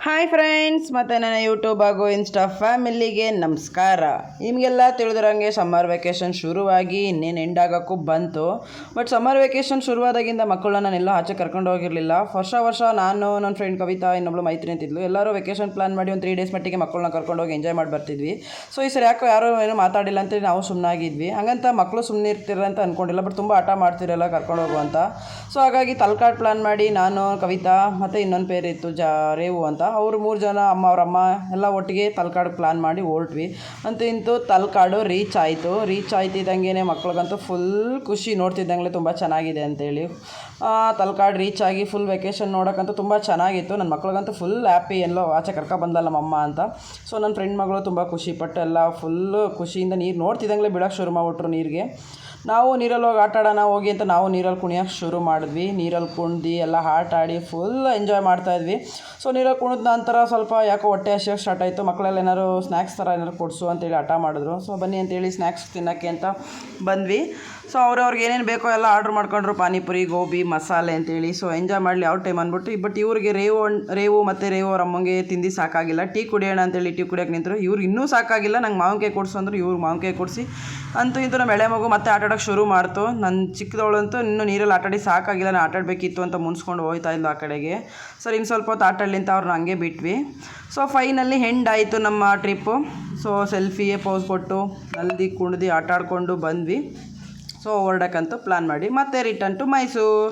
Hi friends, ಮತ್ತು ನನ್ನ YouTube ಹಾಗೂ ಇನ್ಸ್ಟಾ ಫ್ಯಾಮಿಲಿಗೆ ನಮಸ್ಕಾರ. ನಿಮಗೆಲ್ಲ ತಿಳಿದಿರೋಂಗೆ ಸಮ್ಮರ್ ವೆಕೇಷನ್ ಶುರುವಾಗಿ ಇನ್ನೇನು ಎಂಡ್ ಆಗೋಕ್ಕೂ ಬಂತು. ಬಟ್ ಸಮ್ಮರ್ ವೆಕೇಷನ್ ಶುರುವಾದಾಗಿಂದ ಮಕ್ಕಳನ್ನ ನಾನೆಲ್ಲೋ ಆಚೆ ಕರ್ಕೊಂಡು ಹೋಗಿರಲಿಲ್ಲ. ವರ್ಷ ನಾನು, ನನ್ನ ಫ್ರೆಂಡ್ ಕವಿತಾ, ಇನ್ನೊಬ್ಳು ಮೈತ್ರಿ ಅಂತಿದ್ಲು, ಎಲ್ಲರೂ ವೆಕೇಷನ್ ಪ್ಲಾನ್ ಮಾಡಿ ಒಂದು 3 ಡೇಸ್ ಮಟ್ಟಿಗೆ ಮಕ್ಕಳನ್ನ ಕರ್ಕೊಂಡು ಹೋಗಿ ಎಂಜಾಯ್ ಮಾಡಿ ಬರ್ತಿದ್ವಿ. ಸೊ ಈ ಸರಿ ಯಾಕೋ ಯಾರೂ ಏನೂ ಮಾತಾಡಿಲ್ಲ ಅಂತೇಳಿ ನಾವು ಸುಮ್ಮನಾಗಿದ್ವಿ. ಹಂಗಂತ ಮಕ್ಕಳು ಸುಮ್ಮನೆ ಇರ್ತಿರ ಅಂತ ಅಂದ್ಕೊಂಡಿಲ್ಲ, ಬಟ್ ತುಂಬ ಆಟ ಮಾಡ್ತಿರಲ್ಲ ಕರ್ಕೊಂಡು ಹೋಗು ಅಂತ. ಸೊ ಹಾಗಾಗಿ ತಲಕಾಡು ಪ್ಲಾನ್ ಮಾಡಿ ನಾನು, ಕವಿತಾ ಮತ್ತು ಇನ್ನೊಂದು ಪೇರಿತ್ತು ರೇವು ಅಂತ, ಅವರು 3 ಜನ ಅವರಮ್ಮ ಎಲ್ಲ ಒಟ್ಟಿಗೆ ತಲಕಾಡು ಪ್ಲಾನ್ ಮಾಡಿ ಹೊರಟ್ವಿ. ಅಂತೂ ಇಂತೂ ತಲಕಾಡು ರೀಚ್ ಆಯ್ತಿದ್ದಂಗೆ ಮಕ್ಳಿಗಂತೂ ಫುಲ್ ಖುಷಿ. ನೋಡ್ತಿದ್ದಂಗೆ ತುಂಬ ಚೆನ್ನಾಗಿದೆ ಅಂತೇಳಿ ತಲಕಾಡು ರೀಚ್ ಆಗಿ ಫುಲ್ ವೆಕೇಷನ್ ನೋಡೋಕ್ಕಂತೂ ತುಂಬ ಚೆನ್ನಾಗಿತ್ತು. ನನ್ನ ಮಕ್ಳಿಗಂತೂ ಫುಲ್ ಹ್ಯಾಪಿ, ಎಲ್ಲೋ ಆಚೆ ಬಂದಲ್ಲ ನಮ್ಮಮ್ಮ ಅಂತ. ಸೊ ನನ್ನ ಫ್ರೆಂಡ್ ಮಗಳು ತುಂಬ ಖುಷಿಪಟ್ಟು ಎಲ್ಲ ಫುಲ್ಲು ಖುಷಿಯಿಂದ ನೀರು ನೋಡ್ತಿದ್ದಂಗೆ ಬಿಡೋಕ್ಕೆ ಶುರು ಮಾಡಿಬಿಟ್ರು ನೀರಿಗೆ. ನಾವು ನೀರಲ್ಲಿ ಹೋಗಿ ಆಟ ಆಡೋಣ ಹೋಗಿ ಅಂತ ನಾವು ನೀರಲ್ಲಿ ಕುಣಿಯೋಕ್ಕೆ ಶುರು ಮಾಡಿದ್ವಿ. ನೀರಲ್ಲಿ ಕುಣ್ದು ಎಲ್ಲ ಆಟ ಆಡಿ ಫುಲ್ ಎಂಜಾಯ್ ಮಾಡ್ತಾಯಿದ್ವಿ. ಸೊ ನೀರಲ್ಲಿ ಕುಣಿದ ನಂತರ ಸ್ವಲ್ಪ ಯಾಕೋ ಹೊಟ್ಟೆ ಹಸಿಯೋಕ್ಕೆ ಸ್ಟಾರ್ಟ್ ಆಯಿತು. ಮಕ್ಕಳೆಲ್ಲ ಏನಾದ್ರು ಸ್ನ್ಯಾಕ್ಸ್ ಥರ ಏನಾದ್ರು ಕೊಡಿಸು ಅಂತೇಳಿ ಹಠ ಮಾಡಿದ್ರು. ಸೊ ಬನ್ನಿ ಅಂತೇಳಿ ಸ್ನ್ಯಾಕ್ಸ್ ತಿನ್ನೋಕ್ಕೆ ಅಂತ ಬಂದ್ವಿ. ಸೊ ಅವ್ರಿಗೆ ಏನೇನು ಬೇಕೋ ಎಲ್ಲ ಆರ್ಡ್ರ್ ಮಾಡ್ಕೊಂಡ್ರು, ಪಾನಿಪುರಿ, ಗೋಬಿ, ಮಸಾಲೆ ಅಂತೇಳಿ. ಸೊ ಎಂಜಾಯ್ ಮಾಡಲಿ ಯಾವ ಟೈಮ್ ಅಂದ್ಬಿಟ್ಟು. ಬಟ್ ಇವ್ರಿಗೆ ರೇವು ಮತ್ತು ಅವ್ರ ಅಮ್ಮಂಗೆ ತಿಂದು ಸಾಕಾಗಿಲ್ಲ. ಟೀ ಕುಡಿಯೋಣ ಅಂತೇಳಿ ಟೀ ಕುಡಿಯೋಕೆ ನಿಂತರು. ಇವ್ರಿಗೆ ಇನ್ನೂ ಸಾಕಾಗಿಲ್ಲ. ನಂಗೆ ಮಾವಿನಕಾಯಿ ಕೊಡಿಸು ಅಂದರು. ಇವ್ರಿಗೆ ಮಾವಿನಕಾಯಿ ಕೊಡಿಸಿ ಅಂತೂ ಇಂತೂ ನಮ್ಮ ಎಳೆ ಮಗು ಮತ್ತೆ ಆಟ ಆಡೋಕ್ಕೆ ಶುರು ಮಾಡ್ತು. ನನ್ನ ಚಿಕ್ಕದವಳಂತೂ ಇನ್ನೂ ನೀರಲ್ಲಿ ಆಟಾಡಿ ಸಾಕಾಗಿಲ್ಲ, ನಾನು ಆಟಾಡಬೇಕಿತ್ತು ಅಂತ ಮುನ್ಸ್ಕೊಂಡು ಹೋಗ್ತಾ ಇದ್ಲು ಆ ಕಡೆಗೆ. ಸರಿ ಇನ್ನು ಸ್ವಲ್ಪ ಹೊತ್ತು ಆಟಾಡಲಿ ಅಂತ ಅವ್ರನ್ನ ಹಂಗೆ ಬಿಟ್ವಿ. ಸೊ ಫೈನಲ್ಲಿ ಎಂಡ್ ಆಯಿತು ನಮ್ಮ ಟ್ರಿಪ್ಪು. ಸೊ ಸೆಲ್ಫಿಗೆ ಪೋಸ್ ಕೊಟ್ಟು ನಲ್ದಿ ಕುಣ್ದು ಆಟ ಆಡಿಕೊಂಡು ಬಂದ್ವಿ. ಸೊ ಹೊರಡಕ್ಕಂತೂ ಪ್ಲ್ಯಾನ್ ಮಾಡಿ ಮತ್ತೆ ರಿಟರ್ನ್ ಟು ಮೈಸೂರು.